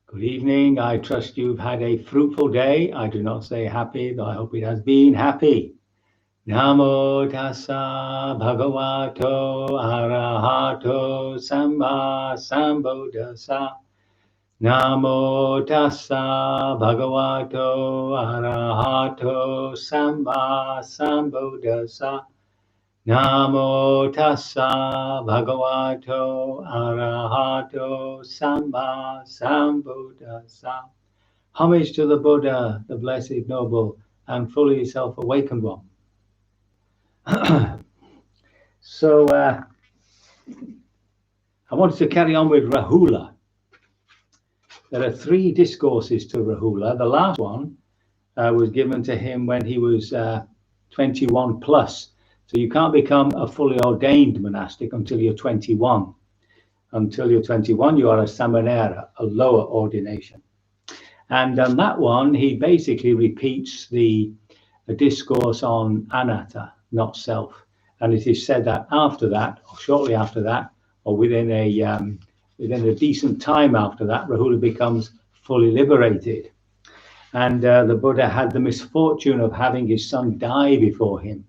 Good evening. I trust you've had a fruitful day. I do not say happy, though I hope it has been happy. Namo tassa bhagavato arahato samma sambuddhassa. Namo tassa bhagavato arahato samma sambuddhassa. Namo tassa bhagavato arahato samma sambuddhassa. Homage to the Buddha, the blessed, noble, and fully self-awakened one. So I wanted to carry on with Rahula. There are 3 discourses to Rahula. The last one was given to him when he was 21 plus. So you can't become a fully ordained monastic until you're 21. Until you're 21, you are a samanera, a lower ordination. And on that one, he basically repeats the discourse on anatta, not self. And it is said that after that, or shortly after that, or within a decent time after that, Rahula becomes fully liberated. And the Buddha had the misfortune of having his son die before him,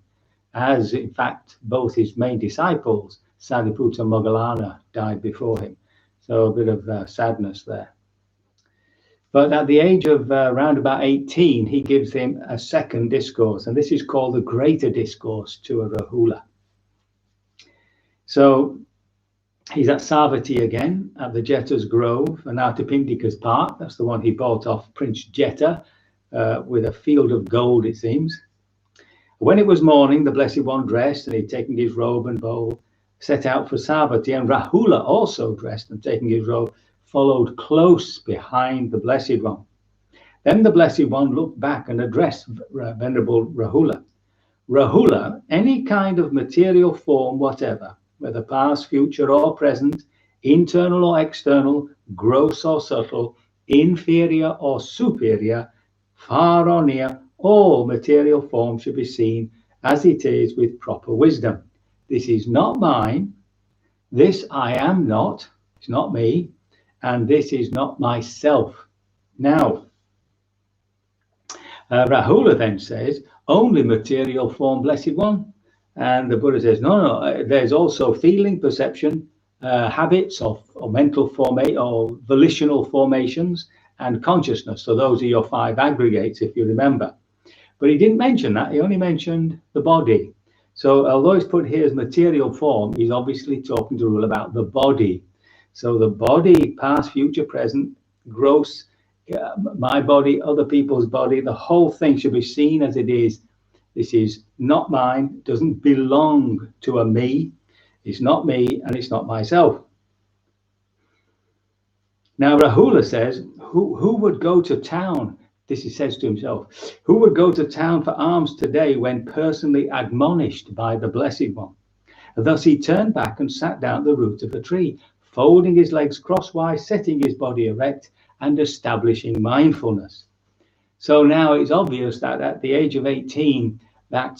as in fact both his main disciples, Sariputta and Moggallana, died before him. So a bit of sadness there. But at the age of around about 18, he gives him a second discourse, and this is called the Greater Discourse to a Rahula. So he's at Savatthi again, at the Jeta's Grove, and Anathapindika's Park. That's the one he bought off Prince Jeta with a field of gold, it seems. When it was morning, the Blessed One dressed, and he'd taken his robe and bowl, set out for Savatthi, and Rahula, also dressed and taking his robe, followed close behind the Blessed One. Then the Blessed One looked back and addressed Venerable Rahula. Rahula, any kind of material form whatever, whether past, future, or present, internal or external, gross or subtle, inferior or superior, far or near, all material form should be seen as it is with proper wisdom. This is not mine. This I am not. It's not me. And this is not myself. Now, Rahula then says, only material form, Blessed One. And the Buddha says, no, there's also feeling, perception, habits or mental or volitional formations, and consciousness. So those are your 5 aggregates, if you remember. But he didn't mention that. He only mentioned the body. So although it's put here as material form, he's obviously talking to Rahula about the body. So the body, past, future, present, gross, my body, other people's body, the whole thing should be seen as it is. This is not mine, doesn't belong to a me. It's not me, and it's not myself. Now Rahula says, who would go to town? This he says to himself, who would go to town for alms today when personally admonished by the Blessed One? And thus he turned back and sat down at the root of a tree, folding his legs crosswise, setting his body erect, and establishing mindfulness. So now it's obvious that at the age of 18, that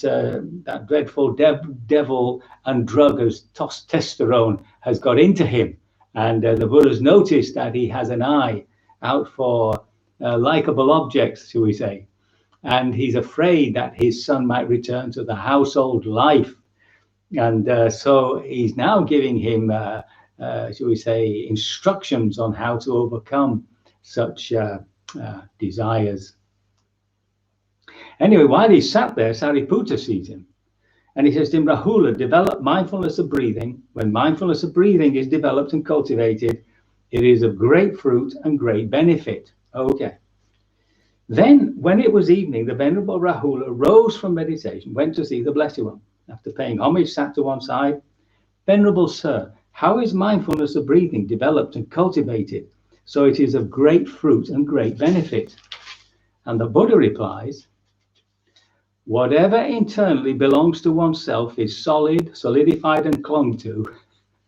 dreadful devil and drug as testosterone has got into him. And the Buddha's noticed that he has an eye out for likable objects, shall we say. And he's afraid that his son might return to the household life. And so he's now giving him, shall we say, instructions on how to overcome such desires. Anyway, while he sat there, Sariputta sees him. And he says to him, Rahula, develop mindfulness of breathing. When mindfulness of breathing is developed and cultivated, it is of great fruit and great benefit. Okay. Then, when it was evening, the Venerable Rahula rose from meditation, went to see the Blessed One. After paying homage, sat to one side. Venerable Sir, how is mindfulness of breathing developed and cultivated so it is of great fruit and great benefit? And the Buddha replies, whatever internally belongs to oneself is solid, solidified, and clung to.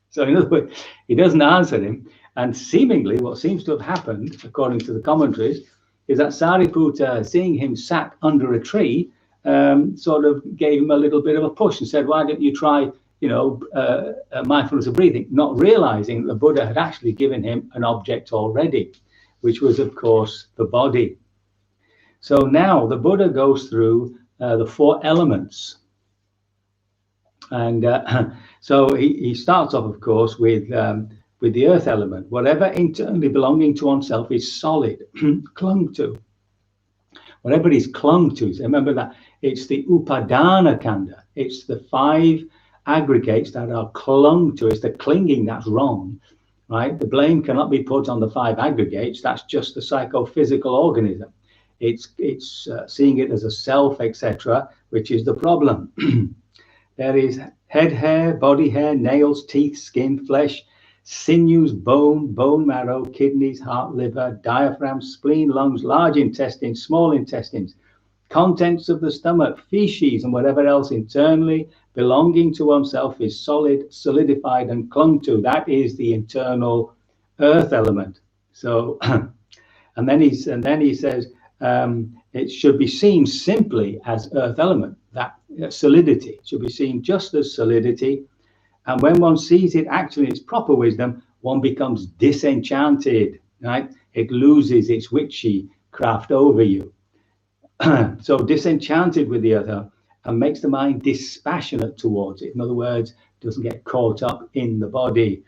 So in other words, he doesn't answer him. And seemingly what seems to have happened, according to the commentaries, is that Sariputta, seeing him sat under a tree, sort of gave him a little bit of a push and said, why don't you try mindfulness of breathing, not realizing the Buddha had actually given him an object already, which was, of course, the body. So now the Buddha goes through the 4 elements. And so he starts off, of course, with the earth element. Whatever internally belonging to oneself is solid, clung to. Whatever is clung to. So remember that it's the upadana kanda. It's the 5 aggregates that are clung to. It's the clinging that's wrong, right? The blame cannot be put on the 5 aggregates. That's just the psychophysical organism. It's seeing it as a self, etc., which is the problem. There is head hair, body hair, nails, teeth, skin, flesh, sinews, bone, bone marrow, kidneys, heart, liver, diaphragm, spleen, lungs, large intestines, small intestines, contents of the stomach, feces, and whatever else internally belonging to oneself is solid, solidified, and clung to. That is the internal earth element. So, and then he says it should be seen simply as earth element. That solidity should be seen just as solidity. And when one sees it actually in its proper wisdom, one becomes disenchanted, right? It loses its witchy craft over you. So disenchanted with the other and makes the mind dispassionate towards it. In other words, doesn't get caught up in the body.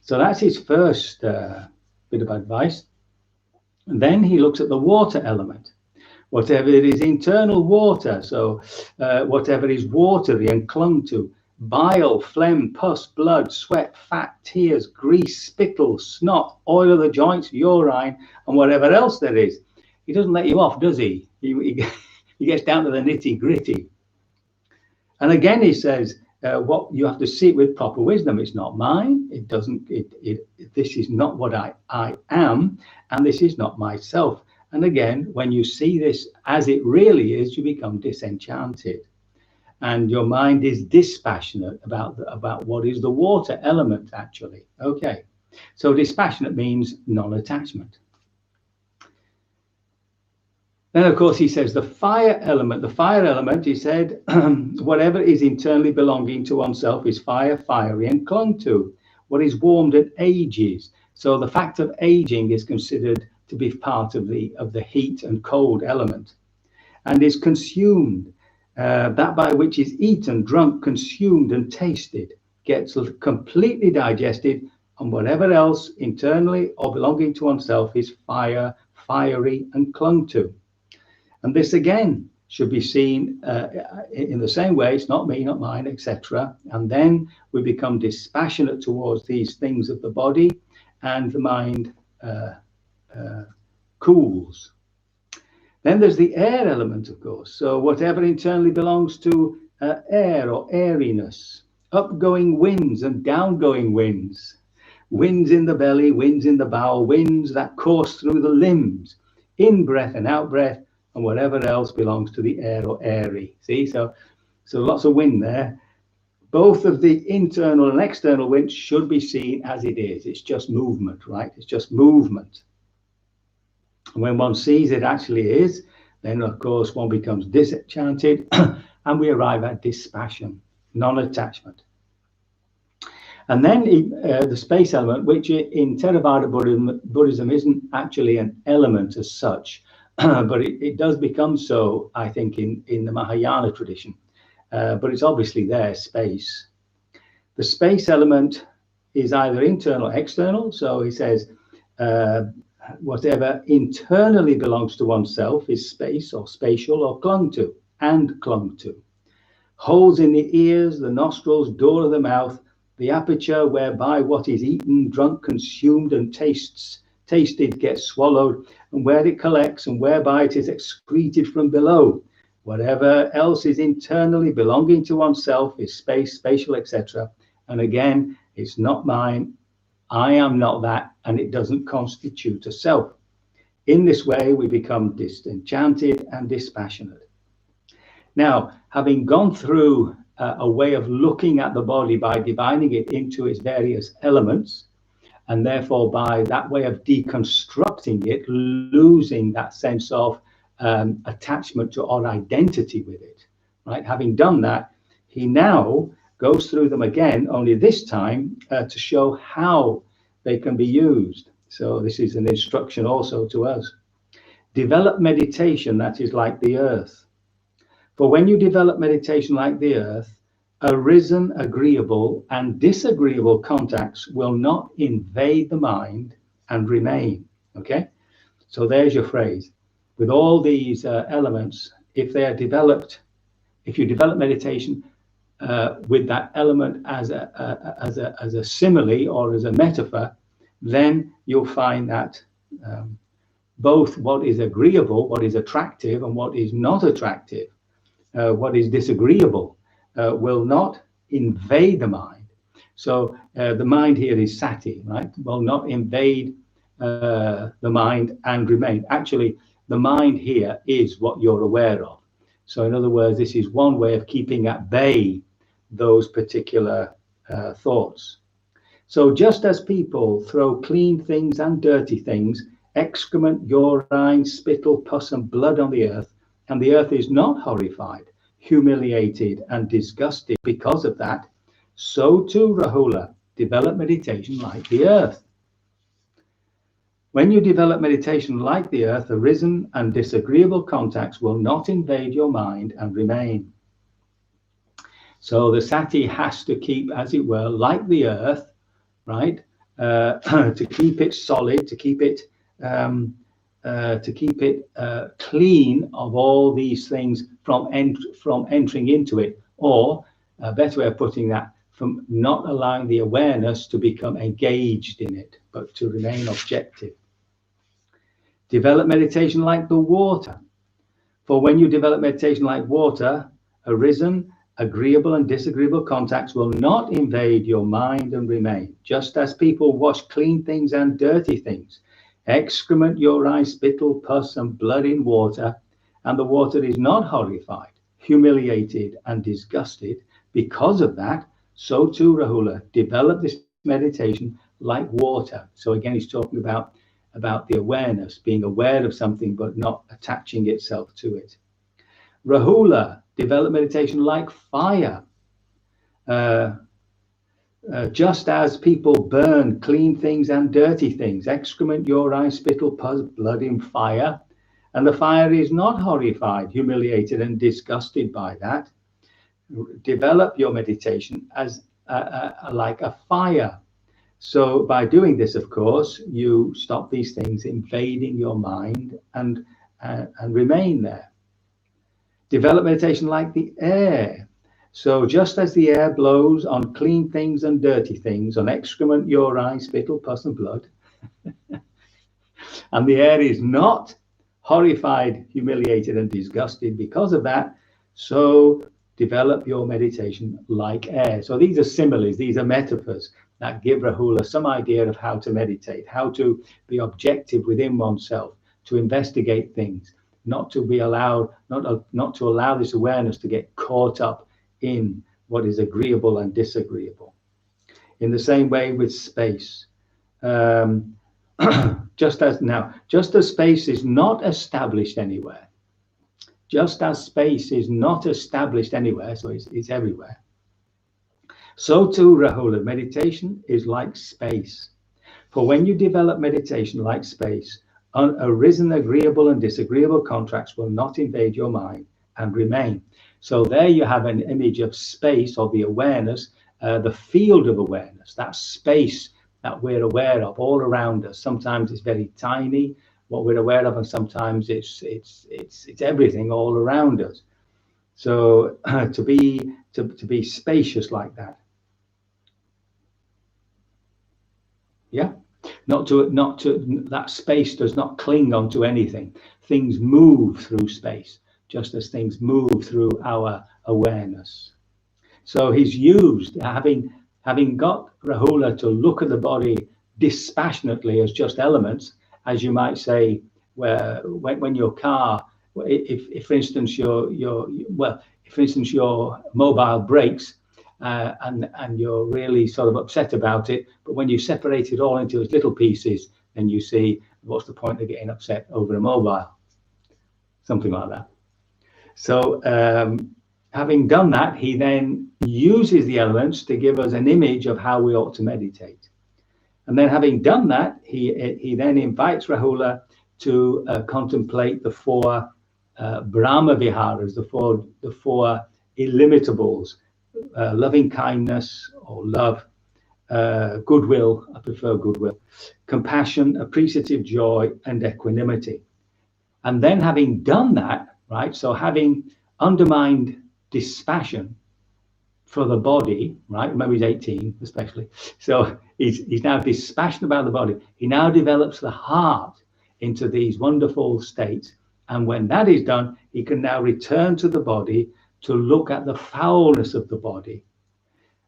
So that's his first bit of advice. And then he looks at the water element. Whatever it is, internal water, so whatever is watery and clung to, bile, phlegm, pus, blood, sweat, fat, tears, grease, spittle, snot, oil of the joints, urine, and whatever else there is. He doesn't let you off, does he? He gets down to the nitty gritty. And again, he says, what you have to see it with proper wisdom. It's not mine. It doesn't. This is not what I am, and this is not myself. And again, when you see this as it really is, you become disenchanted, and your mind is dispassionate about what is the water element actually. Okay, so dispassionate means non-attachment. Then, of course, he says the fire element. The fire element, he said, whatever is internally belonging to oneself is fire, fiery, and clung to. What is warmed and ages. So the fact of aging is considered to be part of the heat and cold element, and is consumed. That by which is eaten, drunk, consumed, and tasted gets completely digested, and whatever else internally or belonging to oneself is fire, fiery, and clung to. And this again should be seen in the same way. It's not me, not mine, etc. And then we become dispassionate towards these things of the body, and the mind cools. Then there's the air element, of course. So whatever internally belongs to air or airiness, upgoing winds and downgoing winds, winds in the belly, winds in the bowel, winds that course through the limbs, in breath and out breath, and whatever else belongs to the air or airy. See, so lots of wind there. Both of the internal and external winds should be seen as it is. It's just movement, right? It's just movement. And when one sees it actually is, then of course one becomes disenchanted and we arrive at dispassion, non-attachment. And then the space element, which in Theravada Buddhism isn't actually an element as such, but it does become so, I think, in the Mahayana tradition. But it's obviously there, space. The space element is either internal or external. So he says, whatever internally belongs to oneself is space or spatial or clung to, and clung to. Holes in the ears, the nostrils, door of the mouth, the aperture whereby what is eaten, drunk, consumed, and tasted gets swallowed, and where it collects, and whereby it is excreted from below. Whatever else is internally belonging to oneself is space, spatial, etc. And again, it's not mine. I am not that, and it doesn't constitute a self. In this way, we become disenchanted and dispassionate. Now, having gone through a way of looking at the body by dividing it into its various elements, and therefore by that way of deconstructing it, losing that sense of attachment to or identity with it, right? Having done that, he now goes through them again, only this time to show how they can be used. So this is an instruction also to us. Develop meditation that is like the earth. For when you develop meditation like the earth, arisen, agreeable, and disagreeable contacts will not invade the mind and remain. Okay? So there's your phrase. With all these elements, if they are developed, if you develop meditation with that element as a simile or as a metaphor, then you'll find that both what is agreeable, what is attractive, and what is not attractive, what is disagreeable, will not invade the mind. So the mind here is sati, right? Will not invade the mind and remain. Actually, the mind here is what you're aware of. So in other words, this is one way of keeping at bay those particular thoughts. So just as people throw clean things and dirty things, excrement, urine, spittle, pus, and blood on the earth, and the earth is not horrified, humiliated, and disgusted because of that, so too, Rahula, develop meditation like the earth. When you develop meditation like the earth, arisen and disagreeable contacts will not invade your mind and remain. So the sati has to keep, as it were, like the earth, right? To keep it solid, to keep it clean of all these things from entering into it, or a better way of putting that, from not allowing the awareness to become engaged in it, but to remain objective. Develop meditation like the water. For when you develop meditation like water, arisen, agreeable and disagreeable contacts will not invade your mind and remain, just as people wash clean things and dirty things, excrement, urine, spittle, pus, and blood in water, and the water is not horrified, humiliated, and disgusted because of that, so too, Rahula, develop this meditation like water. So again, he's talking about the awareness, being aware of something but not attaching itself to it. Rahula, develop meditation like fire. Just as people burn clean things and dirty things, excrement, urine, spittle, pus, blood in fire, and the fire is not horrified, humiliated, and disgusted by that, develop your meditation as like a fire. So by doing this, of course, you stop these things invading your mind and remain there. Develop meditation like the air. So just as the air blows on clean things and dirty things, on excrement, urine, spittle, pus, and blood, and the air is not horrified, humiliated, and disgusted because of that, so develop your meditation like air. So these are similes, these are metaphors that give Rahula some idea of how to meditate, how to be objective within oneself, to investigate things, not to be allowed, not to allow this awareness to get caught up in what is agreeable and disagreeable. In the same way with space, just as space is not established anywhere, just as space is not established anywhere, so it's everywhere, so too, Rahula, meditation is like space. For when you develop meditation like space, arisen, agreeable, and disagreeable contracts will not invade your mind and remain. So there you have an image of space, or the awareness, the field of awareness, that space that we're aware of all around us. Sometimes it's very tiny, what we're aware of, and sometimes it's everything all around us. So to be spacious like that. Yeah, not to that space does not cling onto anything. Things move through space, just as things move through our awareness. So he's used, having got Rahula to look at the body dispassionately as just elements, as you might say, where when your car, if for instance your mobile breaks, and you're really sort of upset about it, but when you separate it all into its little pieces, then you see, what's the point of getting upset over a mobile? Something like that. So having done that, he then uses the elements to give us an image of how we ought to meditate. And then having done that, he then invites Rahula to contemplate the four Brahma Viharas, the four illimitables, loving kindness or love, goodwill, I prefer goodwill, compassion, appreciative joy, and equanimity. And then having done that, right, so having undermined dispassion for the body, right, remember he's 18 especially, so he's now dispassionate about the body. He now develops the heart into these wonderful states. And when that is done, he can now return to the body to look at the foulness of the body.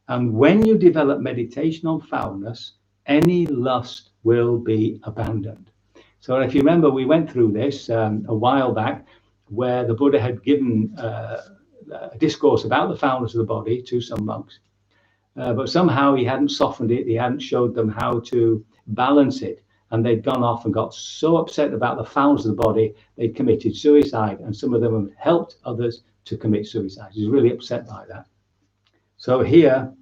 And when you develop meditation on foulness, any lust will be abandoned. So if you remember, we went through this a while back, where the Buddha had given a discourse about the foulness of the body to some monks. But somehow he hadn't softened it. He hadn't showed them how to balance it. And they'd gone off and got so upset about the foulness of the body, they'd committed suicide. And some of them had helped others to commit suicide. He's really upset by that. So here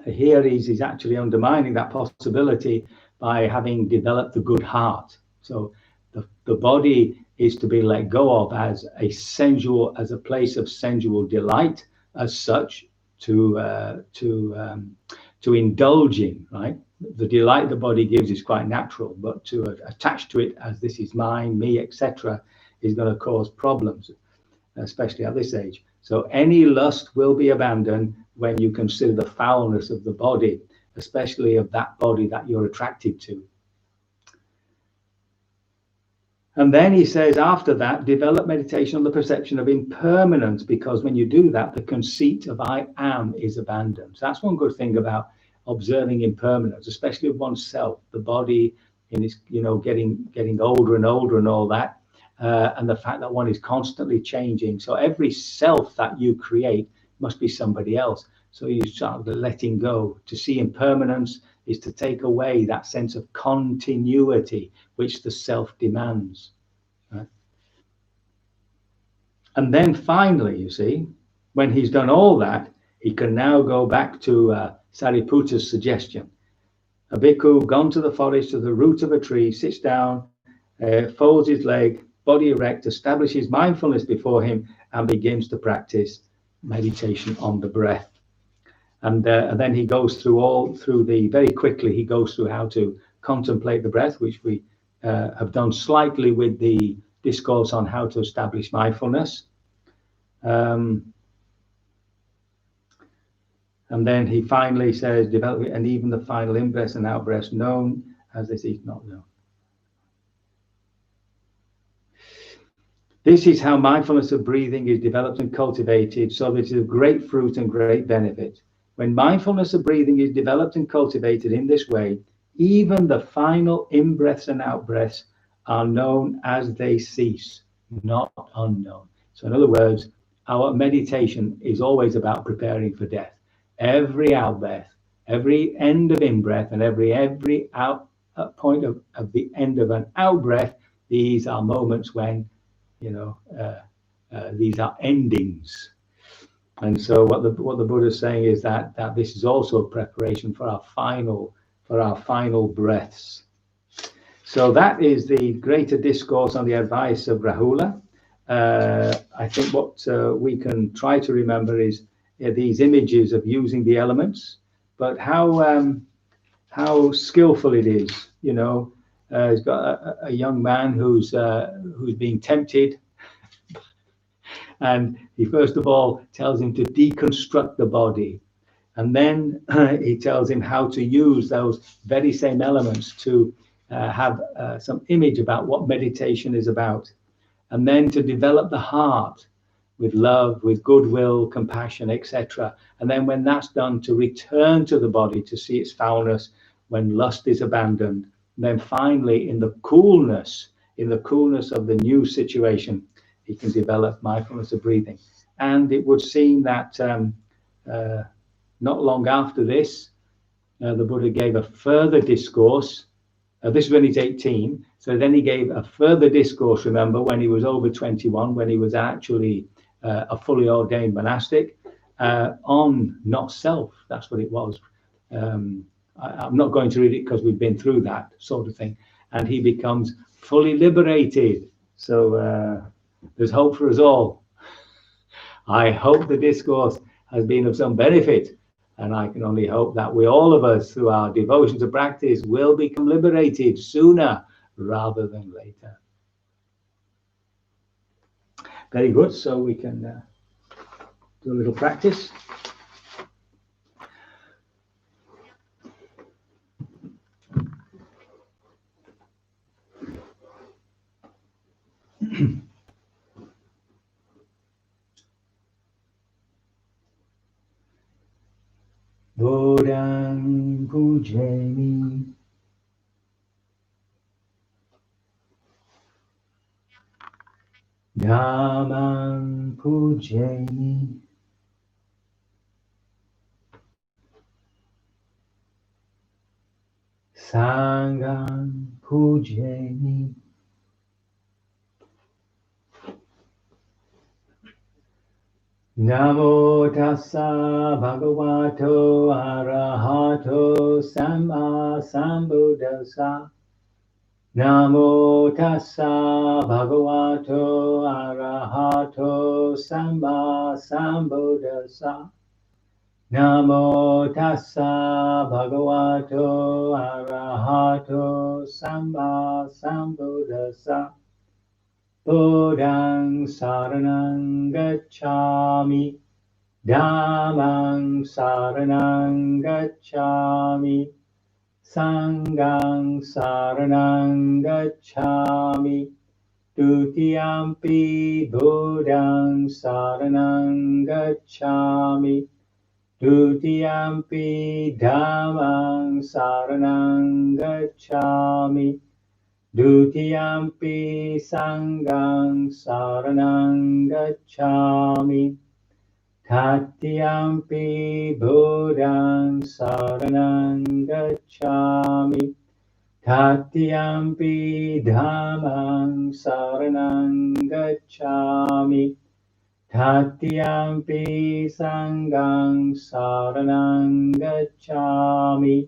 he's actually undermining that possibility by having developed the good heart. So the body is to be let go of as a place of sensual delight, as such, to indulge in, right? The delight the body gives is quite natural, but to attach to it as this is mine, me, etc., is going to cause problems, especially at this age. So any lust will be abandoned when you consider the foulness of the body, especially of that body that you're attracted to. And then he says, after that, develop meditation on the perception of impermanence, because when you do that, the conceit of I am is abandoned. So that's one good thing about observing impermanence, especially of oneself, the body in its, getting older and older and all that, and the fact that one is constantly changing. So every self that you create must be somebody else. So you start letting go. To see impermanence is to take away that sense of continuity which the self demands. Right? And then finally, you see, when he's done all that, he can now go back to Sariputta's suggestion. A bhikkhu gone to the forest, to the root of a tree, sits down, folds his leg, body erect, establishes mindfulness before him, and begins to practice meditation on the breath. And then he goes very quickly, he goes through how to contemplate the breath, which we have done slightly with the discourse on how to establish mindfulness. And then he finally says, develop it, and even the final in-breaths and out-breaths known as this is not known. This is how mindfulness of breathing is developed and cultivated, so that it is of great fruit and great benefit. When mindfulness of breathing is developed and cultivated in this way, even the final in-breaths and out-breaths are known as they cease, not unknown. So in other words, our meditation is always about preparing for death. Every out-breath, every end of in-breath, and every out point of the end of an out-breath, these are moments when, these are endings. And so what the Buddha is saying is that this is also a preparation for our final breaths. So that is the greater discourse on the advice of Rahula. I think what we can try to remember is these images of using the elements, but how skillful it is. He's got a young man who's being tempted. And he first of all tells him to deconstruct the body. And then he tells him how to use those very same elements to have some image about what meditation is about. And then to develop the heart with love, with goodwill, compassion, etc. And then when that's done, to return to the body to see its foulness when lust is abandoned. And then finally, in the coolness of the new situation, he can develop mindfulness of breathing. And it would seem that not long after this, the Buddha gave a further discourse. This is when he's 18. So then he gave a further discourse, remember, when he was over 21, when he was actually a fully ordained monastic on not self. That's what it was. I'm not going to read it because we've been through that sort of thing. And he becomes fully liberated. So there's hope for us all. I hope the discourse has been of some benefit. And I can only hope that we, all of us, through our devotion to practice, will become liberated sooner rather than later. Very good. So we can do a little practice. Bodhang Pujami Dhammang Pujami Sanghang Pujami Namo tassa bhagavato arahato samma sambuddhassa. Namo tassa bhagavato arahato samma sambuddhassa. Namo tassa bhagavato arahato samma sambuddhassa. Bodhang saranang gacchami, Dhammang saranang gacchami, Sanghang saranang gacchami, Dutiyampi Bodhang saranang gacchami, Dutiyampi Dhammang saranang gacchami, Dutiyampi Sanghang saranang gacchami, Tatiyampi Bodhang saranang gacchami, Tatiyampi Dhammang saranang gacchami, Tatiyampi Sanghang saranang gacchami.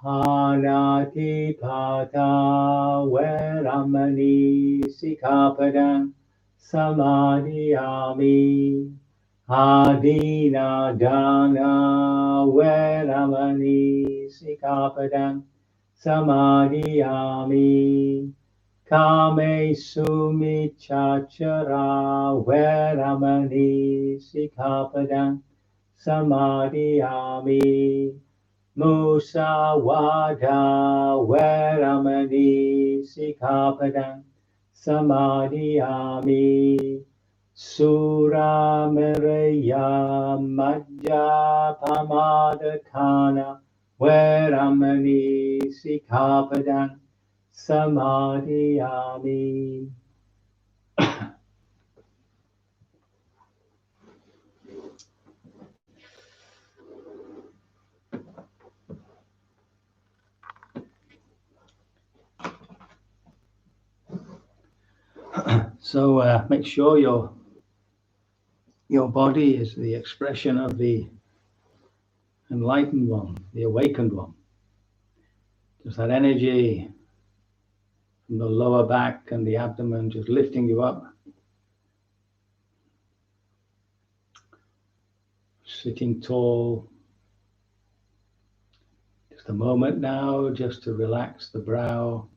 Panati pata veramani sikapadang samadhiyami. Adina dana veramani sikapadang samadhiyami. Kame sumichachara veramani sikapadang samadhiyami. Musawada veramani sikapadang samadhiyami. Suramaraya majjapamadakana veramani sikapadang samadhiyami. So make sure your body is the expression of the enlightened one, the awakened one. Just that energy from the lower back and the abdomen just lifting you up. Sitting tall. Just a moment now just to relax the brow,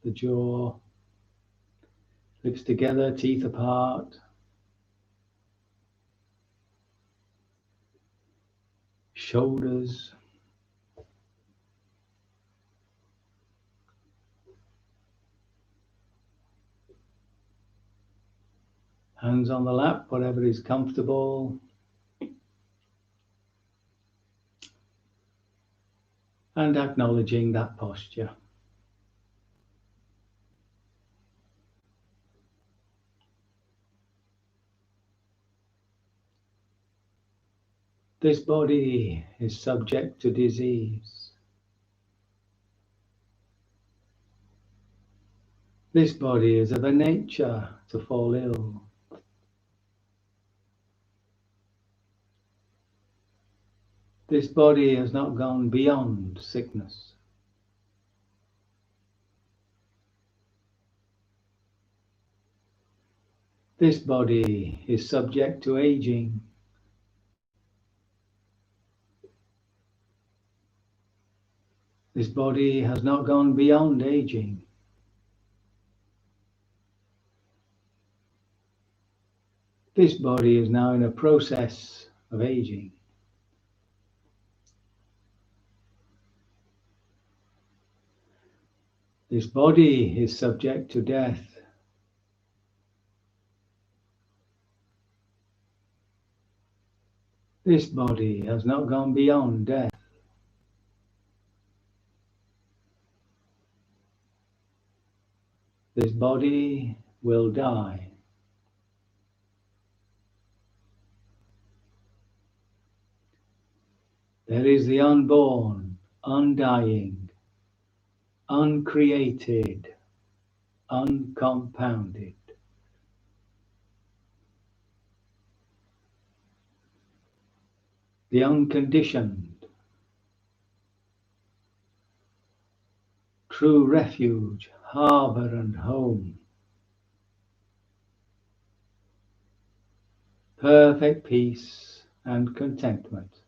the jaw, lips together, teeth apart. Shoulders. Hands on the lap, whatever is comfortable. And acknowledging that posture. This body is subject to disease. This body is of a nature to fall ill. This body has not gone beyond sickness. This body is subject to aging. This body has not gone beyond aging. This body is now in a process of aging. This body is subject to death. This body has not gone beyond death. This body will die. There is the unborn, undying, uncreated, uncompounded. The unconditioned, true refuge, harbour and home. Perfect peace and contentment.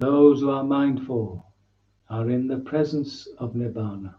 Those who are mindful are in the presence of Nibbana.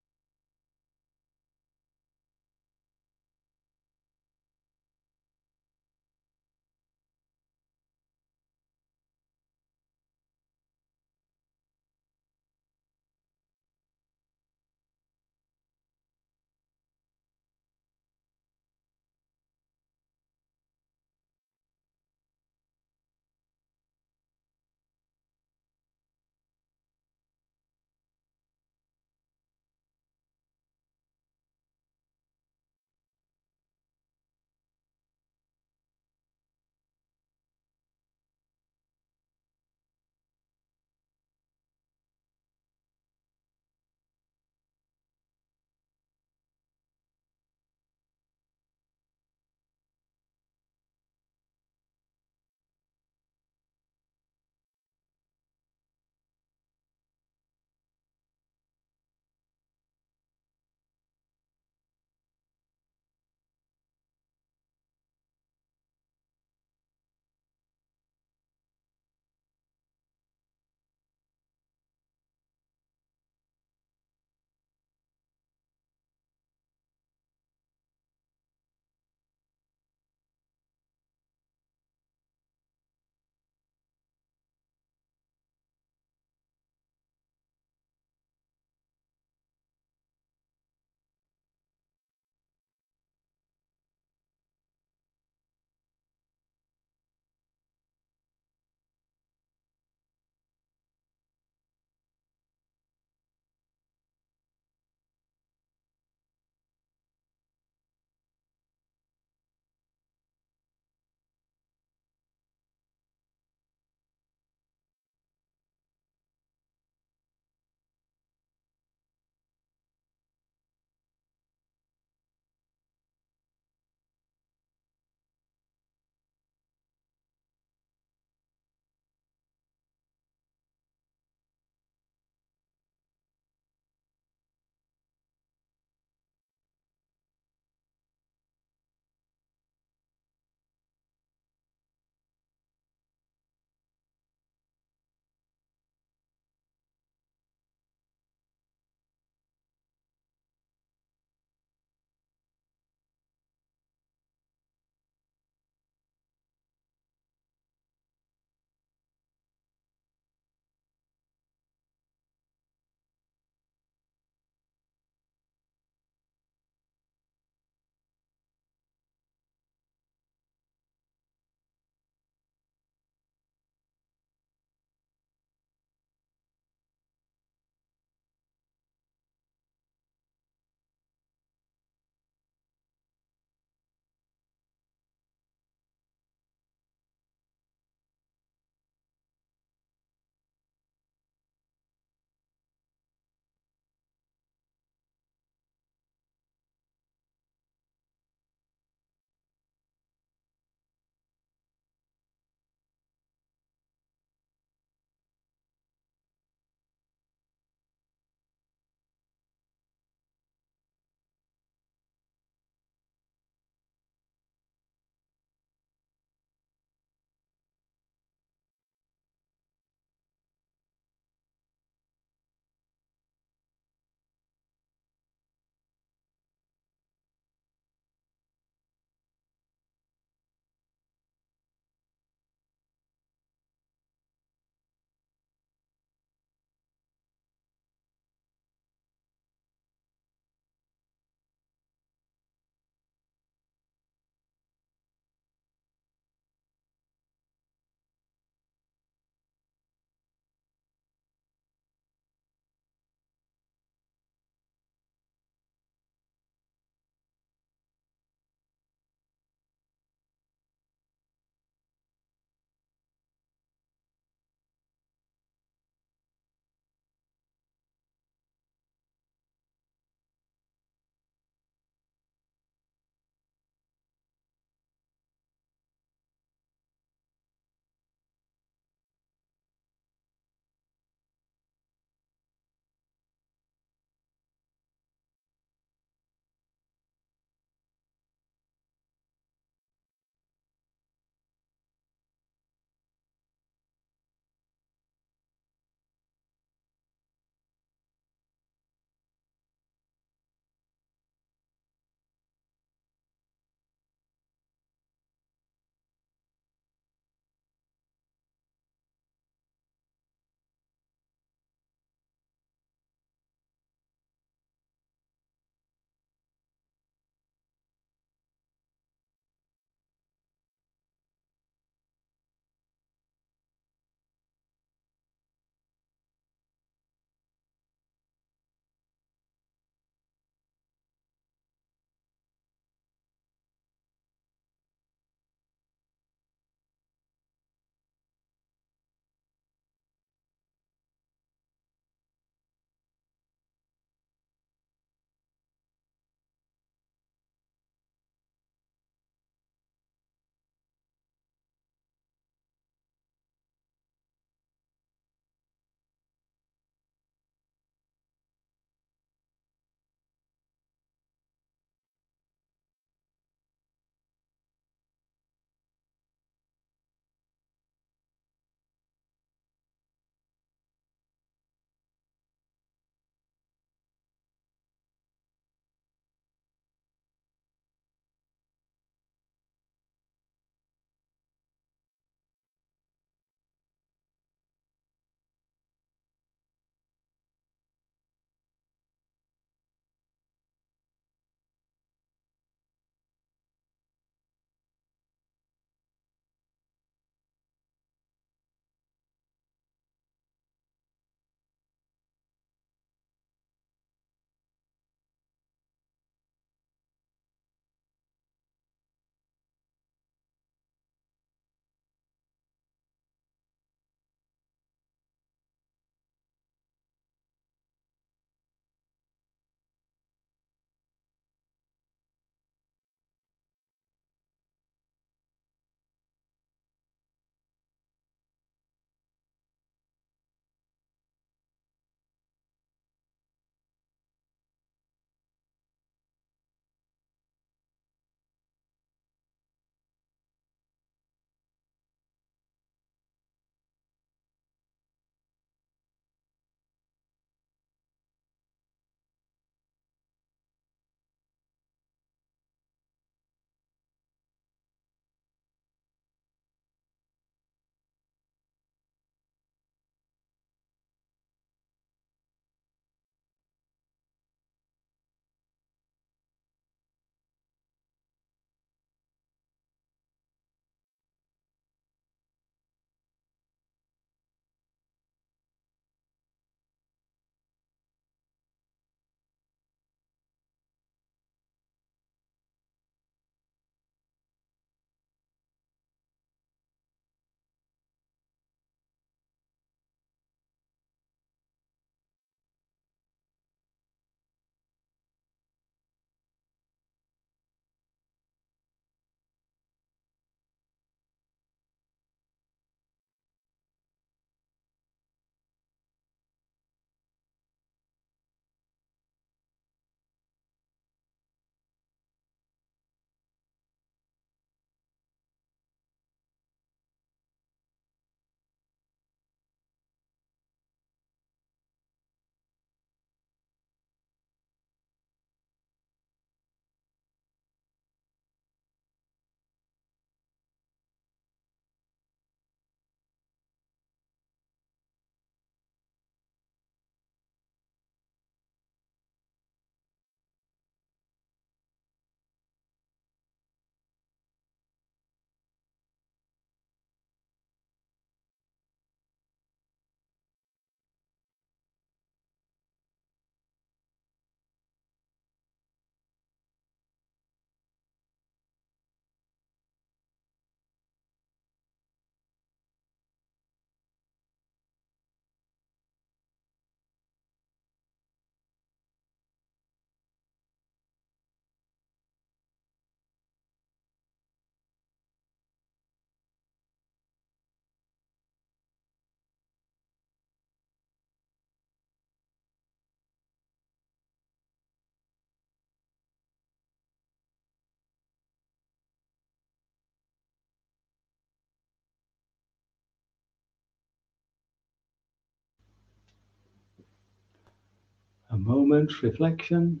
A moment's reflection.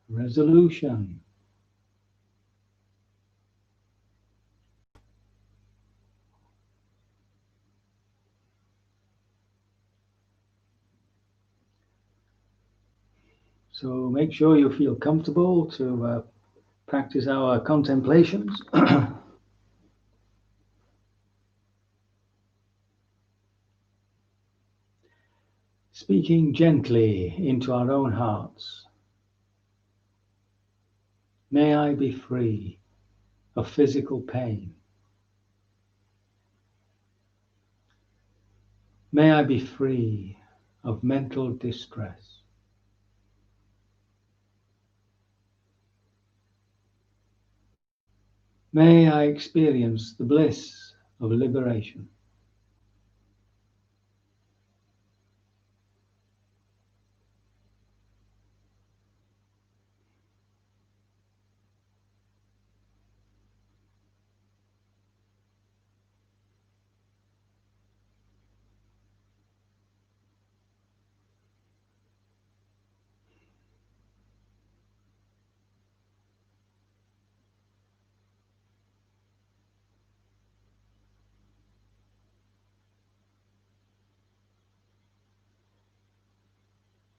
Resolution. So make sure you feel comfortable to practice our contemplations. Speaking gently into our own hearts. May I be free of physical pain. May I be free of mental distress. May I experience the bliss of liberation.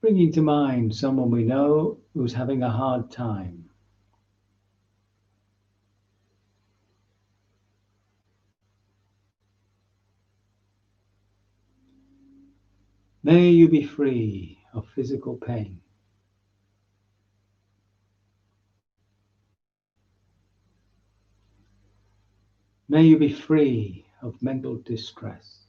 Bringing to mind someone we know who's having a hard time. May you be free of physical pain. May you be free of mental distress.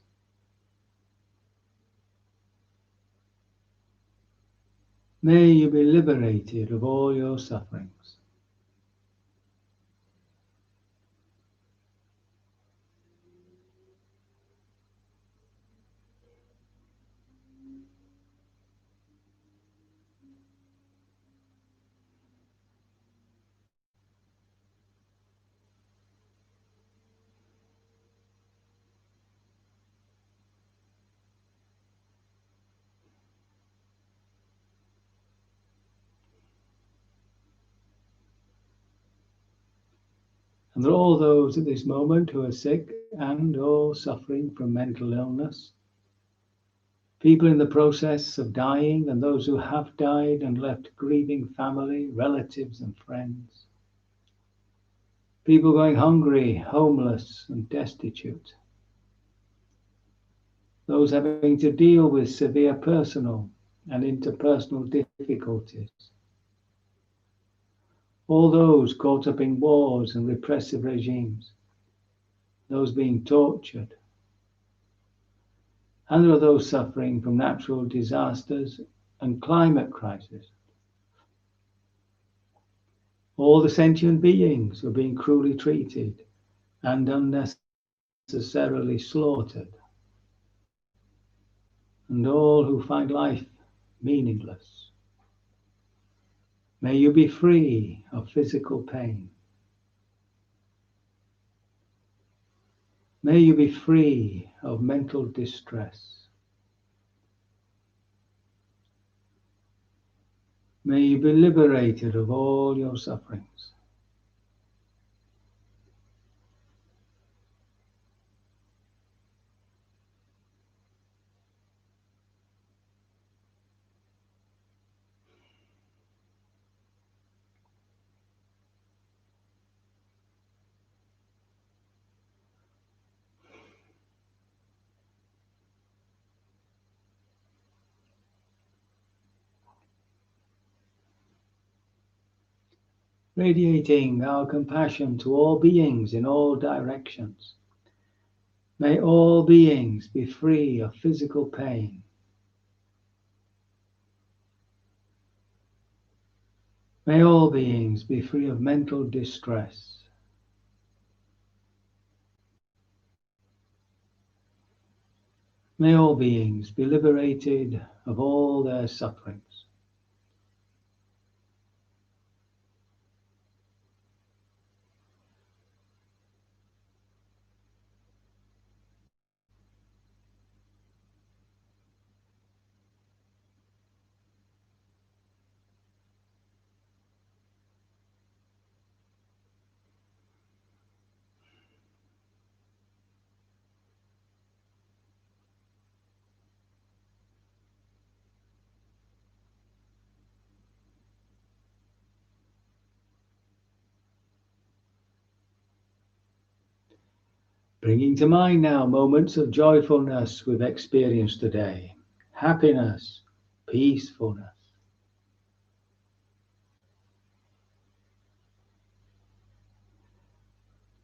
May you be liberated of all your sufferings. And there are all those at this moment who are sick and or suffering from mental illness. People in the process of dying and those who have died and left grieving family, relatives and friends. People going hungry, homeless and destitute. Those having to deal with severe personal and interpersonal difficulties. All those caught up in wars and repressive regimes. Those being tortured. And there are those suffering from natural disasters and climate crisis. All the sentient beings who are being cruelly treated and unnecessarily slaughtered. And all who find life meaningless. May you be free of physical pain. May you be free of mental distress. May you be liberated of all your sufferings. Radiating our compassion to all beings in all directions. May all beings be free of physical pain. May all beings be free of mental distress. May all beings be liberated of all their sufferings. Bringing to mind now moments of joyfulness we've experienced today. Happiness, peacefulness.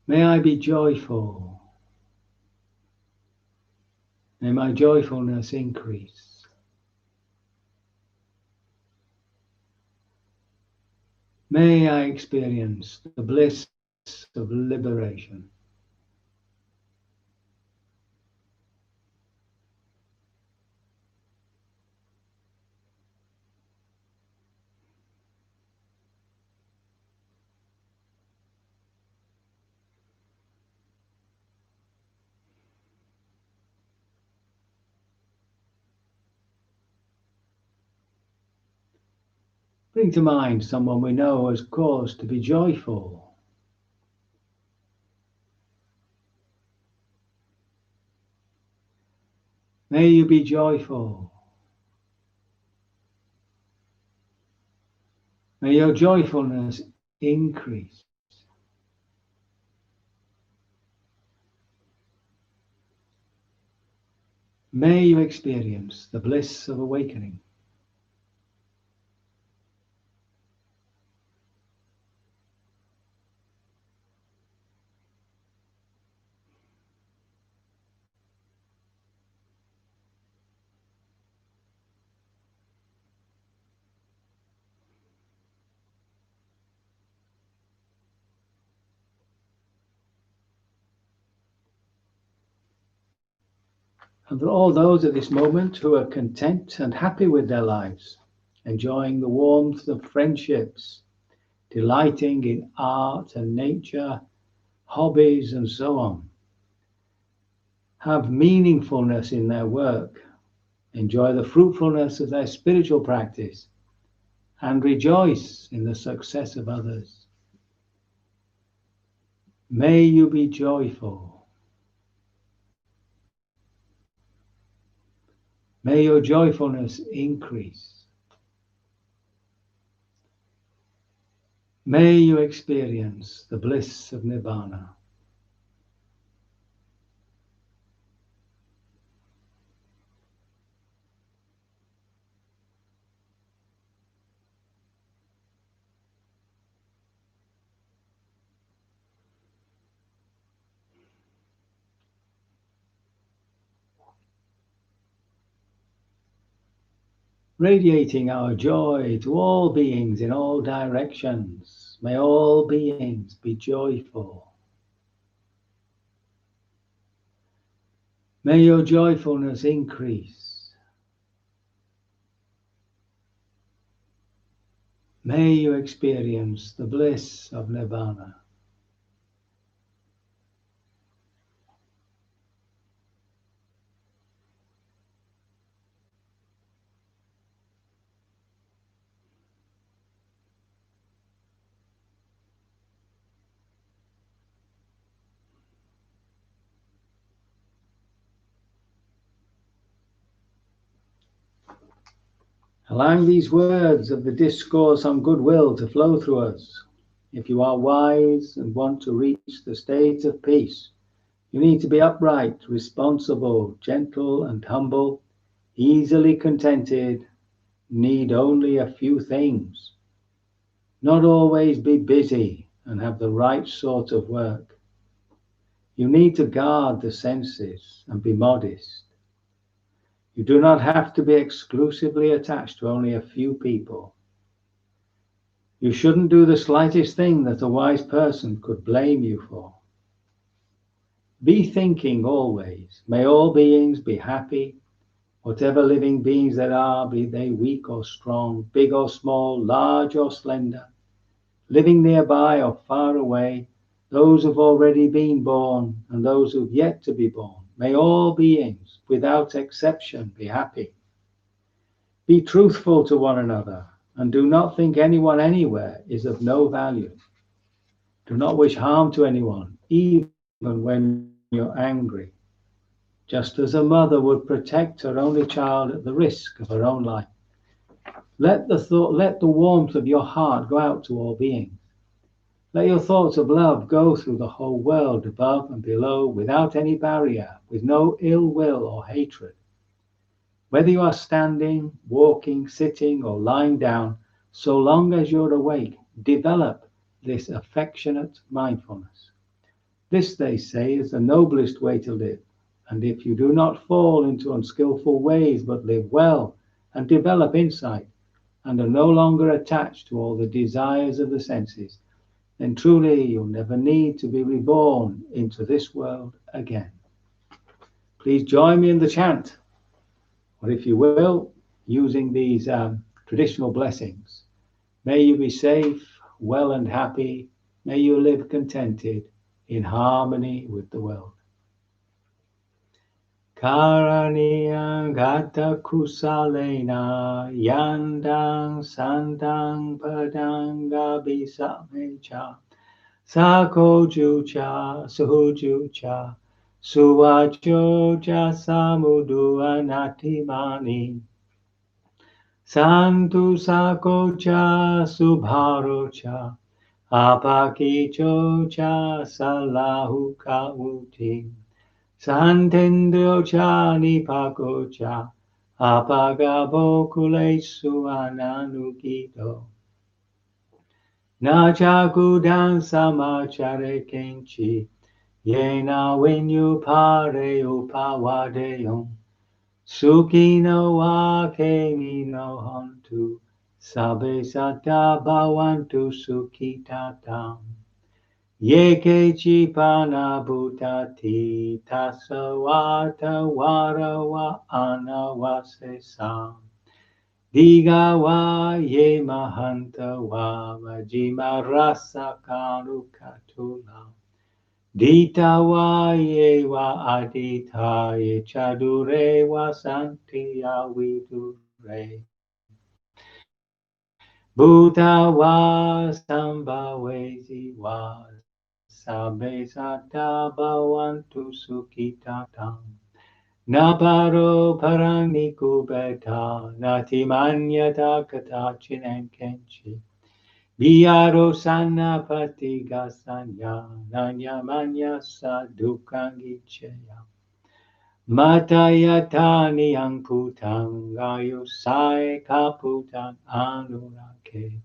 May I be joyful. May my joyfulness increase. May I experience the bliss of liberation. Bring to mind someone we know has cause to be joyful. May you be joyful. May your joyfulness increase. May you experience the bliss of awakening. And for all those at this moment who are content and happy with their lives, enjoying the warmth of friendships, delighting in art and nature, hobbies and so on, have meaningfulness in their work, enjoy the fruitfulness of their spiritual practice, and rejoice in the success of others. May you be joyful. May your joyfulness increase. May you experience the bliss of Nibbana. Radiating our joy to all beings in all directions. May all beings be joyful. May your joyfulness increase. May you experience the bliss of Nirvana. Allowing these words of the Discourse on Goodwill to flow through us. If you are wise and want to reach the state of peace, you need to be upright, responsible, gentle and humble, easily contented, need only a few things. Not always be busy and have the right sort of work. You need to guard the senses and be modest. You do not have to be exclusively attached to only a few people. You shouldn't do the slightest thing that a wise person could blame you for. Be thinking always. May all beings be happy. Whatever living beings there are, be they weak or strong, big or small, large or slender, living nearby or far away, those who've already been born and those who've yet to be born. May all beings, without exception, be happy. Be truthful to one another and do not think anyone anywhere is of no value. Do not wish harm to anyone, even when you're angry, just as a mother would protect her only child at the risk of her own life. Let the warmth of your heart go out to all beings. Let your thoughts of love go through the whole world, above and below, without any barrier, with no ill will or hatred. Whether you are standing, walking, sitting, or lying down, so long as you're awake, develop this affectionate mindfulness. This, they say, is the noblest way to live. And if you do not fall into unskillful ways, but live well and develop insight, and are no longer attached to all the desires of the senses, then truly you'll never need to be reborn into this world again. Please join me in the chant, or if you will, using these traditional blessings. May you be safe, well and happy. May you live contented in harmony with the world. Karaniyang gata kusalena yandang sandang padanga bisamecha sakojucha suhujucha suvachoja samudu anatimani santu sakocha subharocha apakichocha salahu kauti Santendrocha nipakocha apagabokulesu ananukito Nachakudan samachare kenchi Yena winyu pare upawadeyom Sukino wa kemi no hontu Sabe sata bawantu sukitatam Yeke pana bhutati tasawata warawa anawase sam Diga wa ye mahanta wa majima rasa kanukatula Dita wa ye wa adita ye chadure wa santi avidure Buddha wa sambhavesi wa Sabe sata bhavantu sukhitatam Naparo parani kubeta Nati manyata katachinen kenchi Biyaro sana patiga sanya Nanya manya sadukangi cheya Matayatani ankutang Ayusai kaputang anurake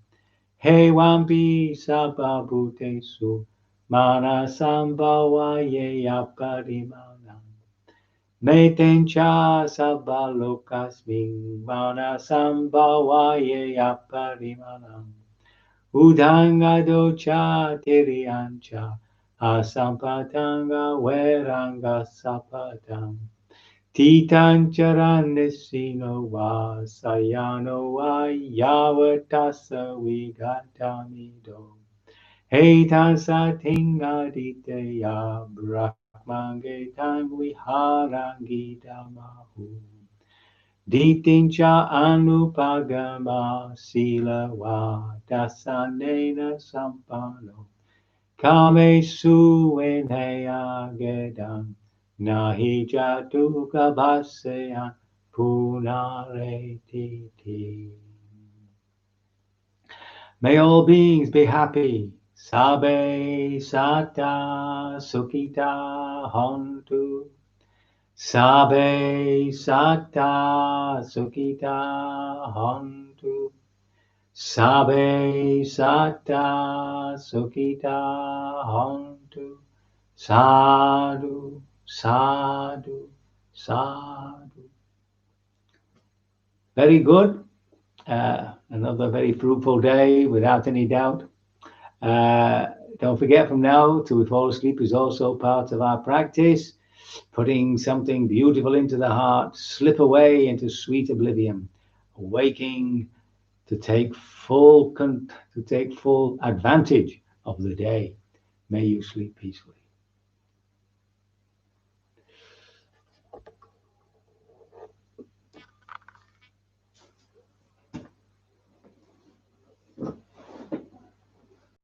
He wampi sababhutesu Mana sambhavaye aparimanam Metencha sabbalokasmin Mana sambhavaye aparimanam Udhangadocha tiriyancha Asampatanga veranga sapatam Titancharannisino va sayano va yavatasa vigatamido Heitan satingaditeya brahmangetan viharangidamahu Ditincha anupagama sila va dasanena sampano Kame suenaya gedam Nahi jatuka bhaseyan punaretiti. May all beings be happy. Sabe sata sukita hontu. Sabe sata sukita hontu. Sabe sata sukita hontu. Sadhu. Sadhu, sadhu. Very good. Another very fruitful day, without any doubt. don't forget, from now till we fall asleep is also part of our practice. Putting something beautiful into the heart, slip away into sweet oblivion, awaking to take full advantage of the day. May you sleep peacefully.